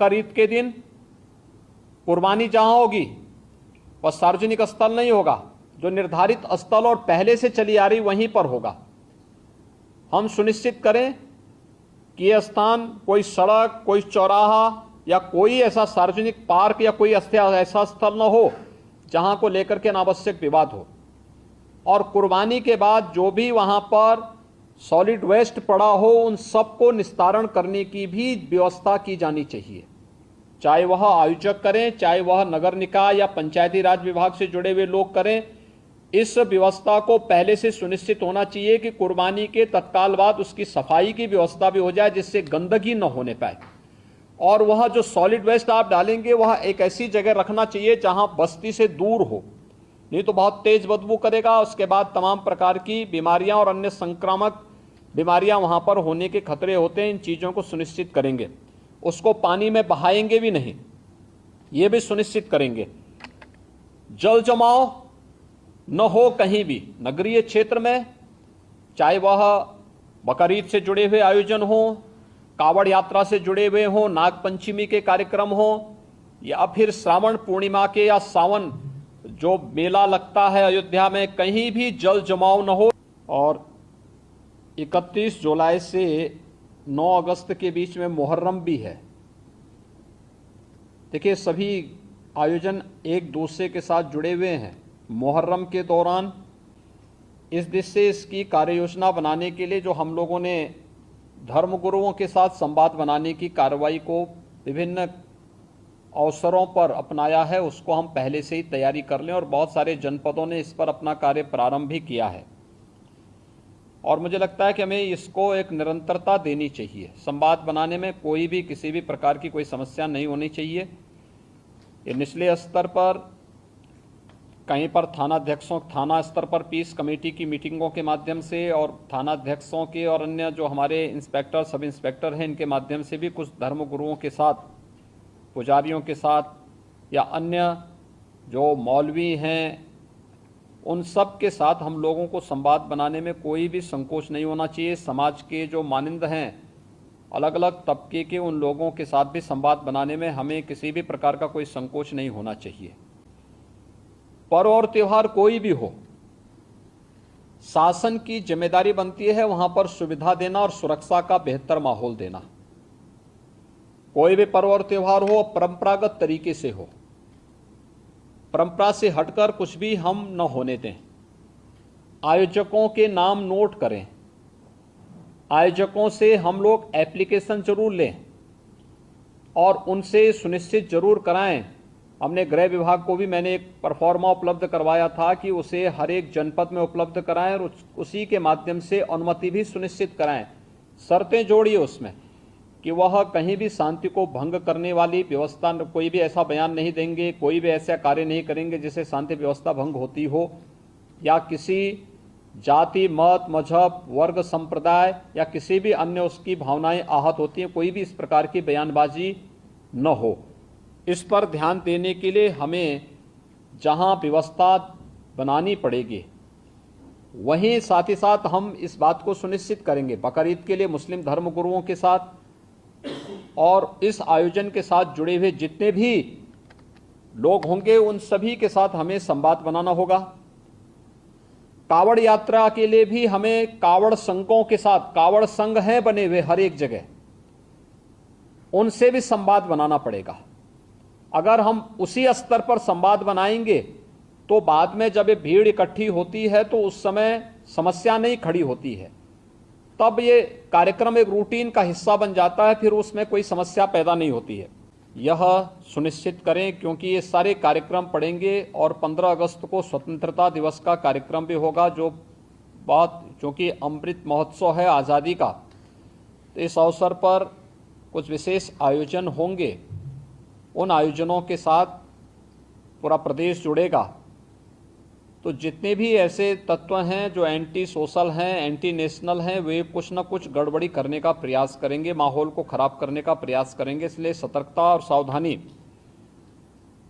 बकरीद के दिन कुर्बानी जहां होगी वह सार्वजनिक स्थल नहीं होगा, जो निर्धारित स्थल और पहले से चली आ रही वहीं पर होगा। हम सुनिश्चित करें कि यह स्थान कोई सड़क, कोई चौराहा या कोई ऐसा सार्वजनिक पार्क या कोई ऐसा स्थल न हो जहां को लेकर के अनावश्यक विवाद हो। और कुर्बानी के बाद जो भी वहां पर सॉलिड वेस्ट पड़ा हो उन सबको निस्तारण करने की भी व्यवस्था की जानी चाहिए, चाहे वह आयोजक करें, चाहे वह नगर निकाय या पंचायती राज विभाग से जुड़े हुए लोग करें। इस व्यवस्था को पहले से सुनिश्चित होना चाहिए कि कुर्बानी के तत्काल बाद उसकी सफाई की व्यवस्था भी हो जाए, जिससे गंदगी न होने पाए। और वह जो सॉलिड वेस्ट आप डालेंगे वह एक ऐसी जगह रखना चाहिए जहां बस्ती से दूर हो, नहीं तो बहुत तेज बदबू करेगा। उसके बाद तमाम प्रकार की बीमारियां और अन्य संक्रामक बीमारियां वहां पर होने के खतरे होते हैं। इन चीज़ों को सुनिश्चित करेंगे। उसको पानी में बहाएंगे भी नहीं, ये भी सुनिश्चित करेंगे। जल जमाव न हो कहीं भी नगरीय क्षेत्र में, चाहे वह बकरीद से जुड़े हुए आयोजन हो, कावड़ यात्रा से जुड़े हुए हो, नागपंचमी के कार्यक्रम हो, या फिर श्रावण पूर्णिमा के या सावन जो मेला लगता है अयोध्या में, कहीं भी जल जमाव न हो। और 31 जुलाई से 9 अगस्त के बीच में मुहर्रम भी है। देखिए, सभी आयोजन एक दूसरे के साथ जुड़े हुए हैं। मुहर्रम के दौरान इस दिश से इसकी कार्य योजना बनाने के लिए जो हम लोगों ने धर्मगुरुओं के साथ संवाद बनाने की कार्रवाई को विभिन्न अवसरों पर अपनाया है, उसको हम पहले से ही तैयारी कर लें। और बहुत सारे जनपदों ने इस पर अपना कार्य प्रारंभ भी किया है। और मुझे लगता है कि हमें इसको एक निरंतरता देनी चाहिए। संवाद बनाने में कोई भी किसी भी प्रकार की कोई समस्या नहीं होनी चाहिए। ये निचले स्तर पर कहीं पर थाना स्तर पर पीस कमेटी की मीटिंगों के माध्यम से और थानाध्यक्षों के और अन्य जो हमारे इंस्पेक्टर, सब इंस्पेक्टर हैं, इनके माध्यम से भी कुछ धर्मगुरुओं के साथ, पुजारियों के साथ या अन्य जो मौलवी हैं, उन सब के साथ हम लोगों को संवाद बनाने में कोई भी संकोच नहीं होना चाहिए। समाज के जो मानिंद हैं, अलग अलग तबके के, उन लोगों के साथ भी संवाद बनाने में हमें किसी भी प्रकार का कोई संकोच नहीं होना चाहिए। पर्व और त्यौहार कोई भी हो, शासन की जिम्मेदारी बनती है वहां पर सुविधा देना और सुरक्षा का बेहतर माहौल देना। कोई भी पर्व और त्यौहार हो, परंपरागत तरीके से हो, परंपरा से हटकर कुछ भी हम न होने दें। आयोजकों के नाम नोट करें, आयोजकों से हम लोग एप्लीकेशन जरूर लें और उनसे सुनिश्चित जरूर कराएं। हमने गृह विभाग को भी मैंने एक परफॉर्मा उपलब्ध करवाया था कि उसे हर एक जनपद में उपलब्ध कराएं और उसी के माध्यम से अनुमति भी सुनिश्चित कराएं। शर्तें जोड़िए उसमें कि वह कहीं भी शांति को भंग करने वाली व्यवस्था, कोई भी ऐसा बयान नहीं देंगे, कोई भी ऐसा कार्य नहीं करेंगे जिससे शांति व्यवस्था भंग होती हो, या किसी जाति, मत, मजहब, वर्ग, संप्रदाय या किसी भी अन्य उसकी भावनाएं आहत होती हैं, कोई भी इस प्रकार की बयानबाजी न हो। इस पर ध्यान देने के लिए हमें जहां व्यवस्था बनानी पड़ेगी, वहीं साथ ही साथ हम इस बात को सुनिश्चित करेंगे बकरीद के लिए मुस्लिम धर्मगुरुओं के साथ और इस आयोजन के साथ जुड़े हुए जितने भी लोग होंगे उन सभी के साथ हमें संवाद बनाना होगा। कावड़ यात्रा के लिए भी हमें कावड़ संघों के साथ, कावड़ संघ हैं बने हुए हर एक जगह, उनसे भी संवाद बनाना पड़ेगा। अगर हम उसी स्तर पर संवाद बनाएंगे तो बाद में जब ये भीड़ इकट्ठी होती है तो उस समय समस्या नहीं खड़ी होती है, तब ये कार्यक्रम एक रूटीन का हिस्सा बन जाता है, फिर उसमें कोई समस्या पैदा नहीं होती है। यह सुनिश्चित करें क्योंकि ये सारे कार्यक्रम पड़ेंगे और 15 अगस्त को स्वतंत्रता दिवस का कार्यक्रम भी होगा, क्योंकि अमृत महोत्सव है आज़ादी का, तो इस अवसर पर कुछ विशेष आयोजन होंगे। उन आयोजनों के साथ पूरा प्रदेश जुड़ेगा। तो जितने भी ऐसे तत्व हैं जो एंटी सोशल हैं, एंटी नेशनल हैं, वे कुछ न कुछ गड़बड़ी करने का प्रयास करेंगे, माहौल को खराब करने का प्रयास करेंगे। इसलिए सतर्कता और सावधानी,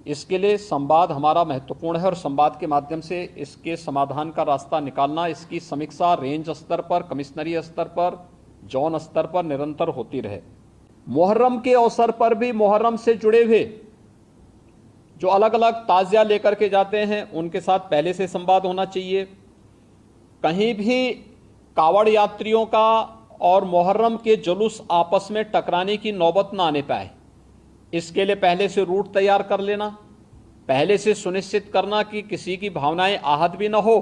इसके लिए संवाद हमारा महत्वपूर्ण है और संवाद के माध्यम से इसके समाधान का रास्ता निकालना, इसकी समीक्षा रेंज स्तर पर, कमिश्नरी स्तर पर, जोन स्तर पर निरंतर होती रहे। मुहर्रम के अवसर पर भी मुहर्रम से जुड़े हुए जो अलग अलग ताज़िया लेकर के जाते हैं उनके साथ पहले से संवाद होना चाहिए। कहीं भी कावड़ यात्रियों का और मुहर्रम के जुलूस आपस में टकराने की नौबत ना आने पाए, इसके लिए पहले से रूट तैयार कर लेना, पहले से सुनिश्चित करना कि किसी की भावनाएं आहत भी न हो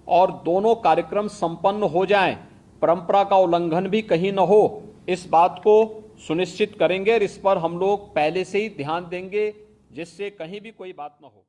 और दोनों कार्यक्रम संपन्न हो जाएं, परंपरा का उल्लंघन भी कहीं न हो, इस बात को सुनिश्चित करेंगे और इस पर हम लोग पहले से ही ध्यान देंगे जिससे कहीं भी कोई बात न हो।